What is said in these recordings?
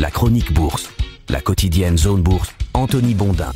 La chronique bourse, la quotidienne Zone Bourse, Anthony Bondin.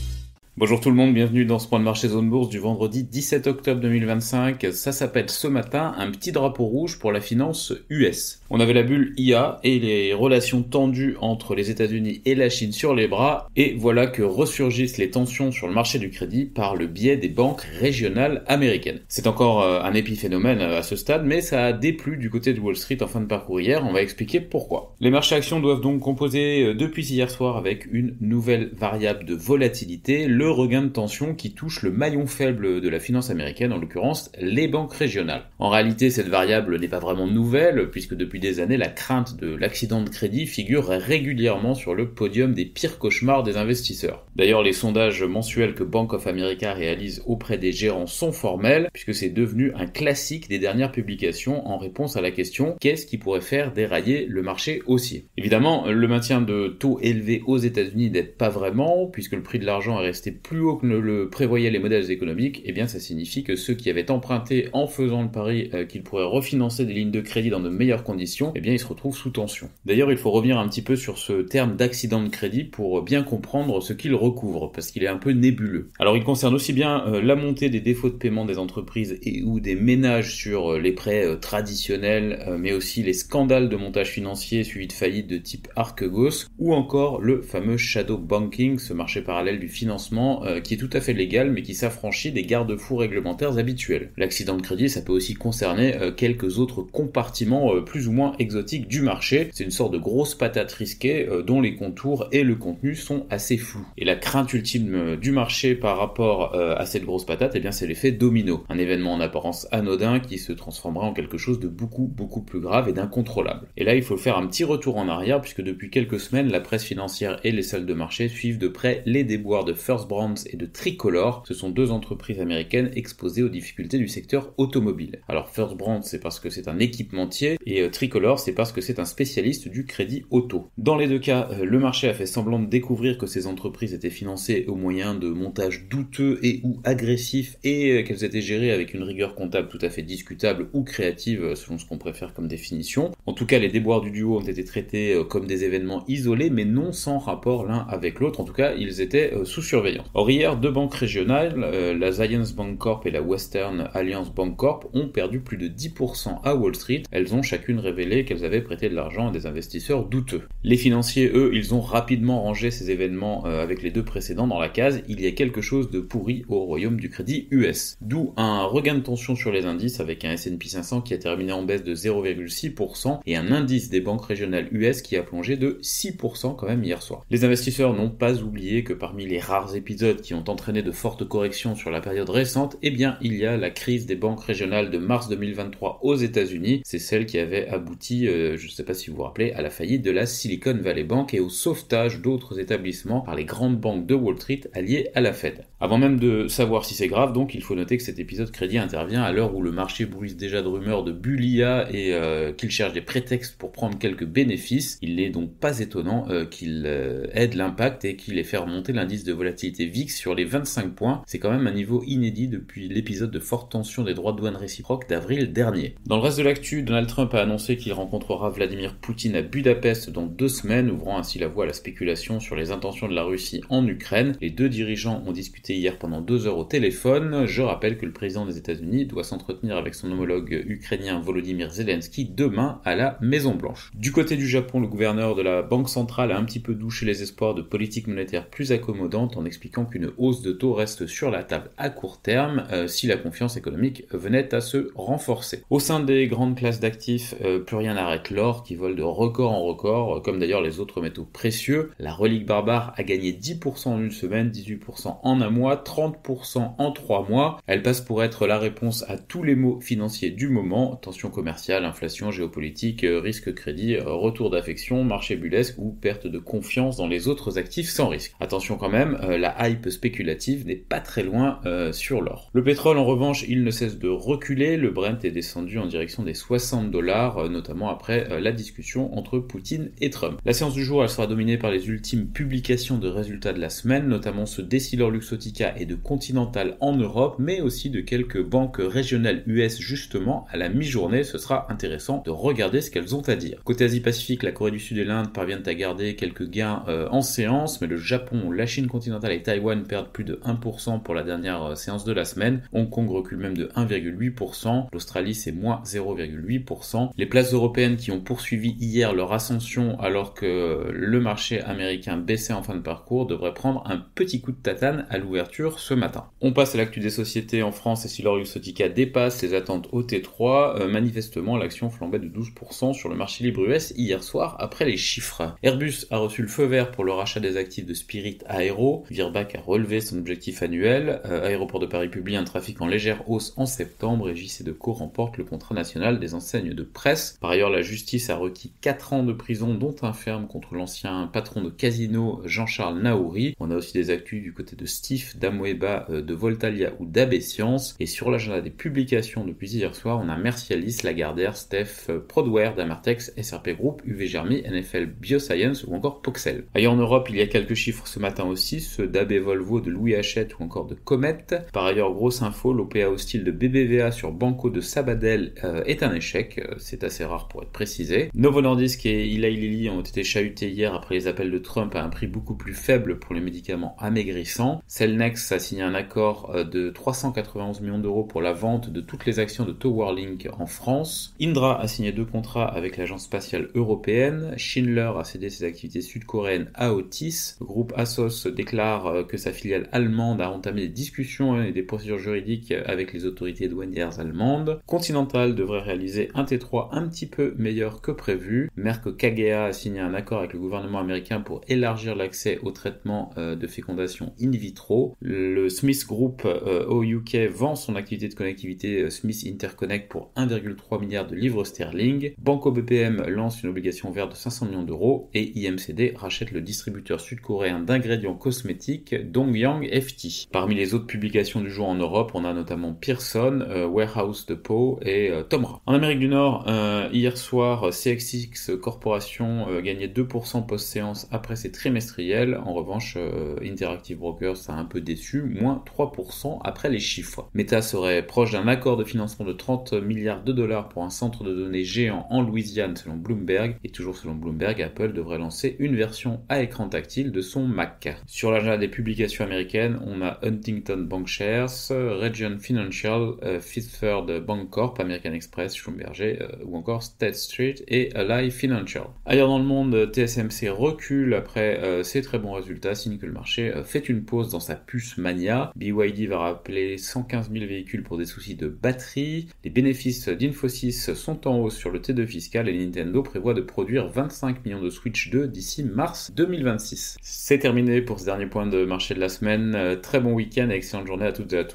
Bonjour tout le monde, bienvenue dans ce point de marché Zone Bourse du vendredi 17 octobre 2025. Ça s'appelle ce matin un petit drapeau rouge pour la finance US. On avait la bulle IA et les relations tendues entre les États-Unis et la Chine sur les bras, et voilà que ressurgissent les tensions sur le marché du crédit par le biais des banques régionales américaines. C'est encore un épiphénomène à ce stade, mais ça a déplu du côté de Wall Street en fin de parcours hier, on va expliquer pourquoi. Les marchés actions doivent donc composer depuis hier soir avec une nouvelle variable de volatilité, le regain de tension qui touche le maillon faible de la finance américaine, en l'occurrence les banques régionales. En réalité, cette variable n'est pas vraiment nouvelle, puisque depuis des années, la crainte de l'accident de crédit figure régulièrement sur le podium des pires cauchemars des investisseurs. D'ailleurs, les sondages mensuels que Bank of America réalise auprès des gérants sont formels, puisque c'est devenu un classique des dernières publications en réponse à la question « Qu'est-ce qui pourrait faire dérailler le marché haussier ?» Évidemment, le maintien de taux élevés aux États-Unis n'aide pas vraiment, puisque le prix de l'argent est resté plus haut que ne le prévoyaient les modèles économiques. Et bien ça signifie que ceux qui avaient emprunté en faisant le pari qu'ils pourraient refinancer des lignes de crédit dans de meilleures conditions, et bien ils se retrouvent sous tension. D'ailleurs, il faut revenir un petit peu sur ce terme d'accident de crédit pour bien comprendre ce qu'il recouvre, parce qu'il est un peu nébuleux. Alors il concerne aussi bien la montée des défauts de paiement des entreprises et ou des ménages sur les prêts traditionnels, mais aussi les scandales de montage financier suivis de faillites de type Archegos, ou encore le fameux shadow banking, ce marché parallèle du financement qui est tout à fait légal mais qui s'affranchit des garde-fous réglementaires habituels. L'accident de crédit, ça peut aussi concerner quelques autres compartiments plus ou moins exotiques du marché. C'est une sorte de grosse patate risquée dont les contours et le contenu sont assez flous. Et la crainte ultime du marché par rapport à cette grosse patate, eh bien c'est l'effet domino. Un événement en apparence anodin qui se transformera en quelque chose de beaucoup plus grave et d'incontrôlable. Et là, il faut faire un petit retour en arrière puisque depuis quelques semaines, la presse financière et les salles de marché suivent de près les déboires de First Brands et de Tricolor. Ce sont deux entreprises américaines exposées aux difficultés du secteur automobile. Alors First Brands, c'est parce que c'est un équipementier et Tricolor, c'est parce que c'est un spécialiste du crédit auto. Dans les deux cas, le marché a fait semblant de découvrir que ces entreprises étaient financées au moyen de montages douteux et ou agressifs et qu'elles étaient gérées avec une rigueur comptable tout à fait discutable ou créative selon ce qu'on préfère comme définition. En tout cas, les déboires du duo ont été traités comme des événements isolés mais non sans rapport l'un avec l'autre. En tout cas, ils étaient sous surveillance. Or hier, deux banques régionales, la Zions Bank Corp et la Western Alliance Bank Corp, ont perdu plus de 10% à Wall Street. Elles ont chacune révélé qu'elles avaient prêté de l'argent à des investisseurs douteux. Les financiers, eux, ils ont rapidement rangé ces événements avec les deux précédents dans la case « Il y a quelque chose de pourri au royaume du crédit US ». D'où un regain de tension sur les indices avec un S&P 500 qui a terminé en baisse de 0,6% et un indice des banques régionales US qui a plongé de 6% quand même hier soir. Les investisseurs n'ont pas oublié que parmi les rares épisodes qui ont entraîné de fortes corrections sur la période récente, eh bien il y a la crise des banques régionales de mars 2023 aux États-Unis. C'est celle qui avait abouti, je ne sais pas si vous vous rappelez, à la faillite de la Silicon Valley Bank et au sauvetage d'autres établissements par les grandes banques de Wall Street alliées à la Fed. Avant même de savoir si c'est grave, donc il faut noter que cet épisode crédit intervient à l'heure où le marché bruise déjà de rumeurs de bulle IA et qu'il cherche des prétextes pour prendre quelques bénéfices. Il n'est donc pas étonnant qu'il aide l'impact et qu'il ait fait remonter l'indice de volatilité VIX sur les 25 points. C'est quand même un niveau inédit depuis l'épisode de forte tension des droits de douane réciproques d'avril dernier. Dans le reste de l'actu, Donald Trump a annoncé qu'il rencontrera Vladimir Poutine à Budapest dans 2 semaines, ouvrant ainsi la voie à la spéculation sur les intentions de la Russie en Ukraine. Les deux dirigeants ont discuté hier pendant 2 heures au téléphone. Je rappelle que le président des États-Unis doit s'entretenir avec son homologue ukrainien Volodymyr Zelensky demain à la Maison-Blanche. Du côté du Japon, le gouverneur de la Banque centrale a un petit peu douché les espoirs de politique monétaire plus accommodante en expliquant qu'une hausse de taux reste sur la table à court terme si la confiance économique venait à se renforcer. Au sein des grandes classes d'actifs, plus rien n'arrête l'or qui vole de record en record, comme d'ailleurs les autres métaux précieux. La relique barbare a gagné 10% en une semaine, 18% en un mois, 30% en 3 mois. Elle passe pour être la réponse à tous les maux financiers du moment, tension commerciale, inflation, géopolitique, risque crédit, retour d'affection, marché bullesque ou perte de confiance dans les autres actifs sans risque. Attention quand même, la hype spéculative n'est pas très loin sur l'or. Le pétrole en revanche, il ne cesse de reculer, le Brent est descendu en direction des $60, notamment après la discussion entre Poutine et Trump. La séance du jour, elle sera dominée par les ultimes publications de résultats de la semaine, notamment ce décideur luxotique Luxottica et de Continental en Europe, mais aussi de quelques banques régionales US justement à la mi-journée. Ce sera intéressant de regarder ce qu'elles ont à dire. Côté Asie-Pacifique, la Corée du Sud et l'Inde parviennent à garder quelques gains en séance, mais le Japon, la Chine continentale et Taïwan perdent plus de 1% pour la dernière séance de la semaine. Hong Kong recule même de 1,8%. L'Australie, c'est moins 0,8%. Les places européennes qui ont poursuivi hier leur ascension alors que le marché américain baissait en fin de parcours devraient prendre un petit coup de tatane à l'ouverture ce matin. On passe à l'actu des sociétés en France et si l'or Luxottica dépasse les attentes au T3, manifestement l'action flambait de 12% sur le marché libre US hier soir après les chiffres. Airbus a reçu le feu vert pour le rachat des actifs de Spirit Aero. Virbac a relevé son objectif annuel. Aéroport de Paris publie un trafic en légère hausse en septembre et JC-Decaux remporte le contrat national des enseignes de presse. Par ailleurs, la justice a requis 4 ans de prison dont un ferme contre l'ancien patron de Casino Jean-Charles Naouri. On a aussi des actus du côté de Stif, d'Amweba, de Voltalia ou d'AB Science. Et sur l'agenda des publications depuis hier soir, on a Mercialis, Lagardère, Steph, Prodware, Damartex, SRP Group, UV Germi, NFL Bioscience ou encore Poxel. Ailleurs en Europe, il y a quelques chiffres ce matin aussi, ceux d'AB Volvo, de Louis Hachette ou encore de Comet. Par ailleurs, grosse info, l'OPA hostile de BBVA sur Banco de Sabadell est un échec, c'est assez rare pour être précisé. Novo Nordisk et Eli Lilly ont été chahutés hier après les appels de Trump à un prix beaucoup plus faible pour les médicaments amaigrissants. Cellnex a signé un accord de 391 millions d'euros pour la vente de toutes les actions de Towerlink en France. Indra a signé 2 contrats avec l'agence spatiale européenne. Schindler a cédé ses activités sud-coréennes à Otis. Le groupe Asos déclare que sa filiale allemande a entamé des discussions et des procédures juridiques avec les autorités douanières allemandes. Continental devrait réaliser un T3 un petit peu meilleur que prévu. Merck KGaA a signé un accord avec le gouvernement américain pour élargir l'accès au traitement de fécondation in vitro. Le Smith Group au UK vend son activité de connectivité Smith Interconnect pour 1,3 milliard de livres sterling. Banco BPM lance une obligation verte de 500 millions d'euros et IMCD rachète le distributeur sud-coréen d'ingrédients cosmétiques Dongyang FT. Parmi les autres publications du jour en Europe, on a notamment Pearson, Warehouse Depot et Tomra. En Amérique du Nord, hier soir, CXX Corporation gagnait 2% post-séance après ses trimestriels. En revanche, Interactive Brokers a un peu déçu, moins 3% après les chiffres. Meta serait proche d'un accord de financement de 30 milliards de dollars pour un centre de données géant en Louisiane selon Bloomberg. Et toujours selon Bloomberg, Apple devrait lancer une version à écran tactile de son Mac. Sur l'agenda des publications américaines, on a Huntington Bancshares, Region Financial, Fifth Third Bancorp, American Express, Schlumberger ou encore State Street et Ally Financial. Ailleurs dans le monde, TSMC recule après ses très bons résultats, signe que le marché fait une pause dans sa puce mania. BYD va rappeler 115 000 véhicules pour des soucis de batterie. Les bénéfices d'Infosys sont en hausse sur le T2 fiscal et Nintendo prévoit de produire 25 millions de Switch 2 d'ici mars 2026. C'est terminé pour ce dernier point de marché de la semaine. Très bon week-end et excellente journée à toutes et à tous.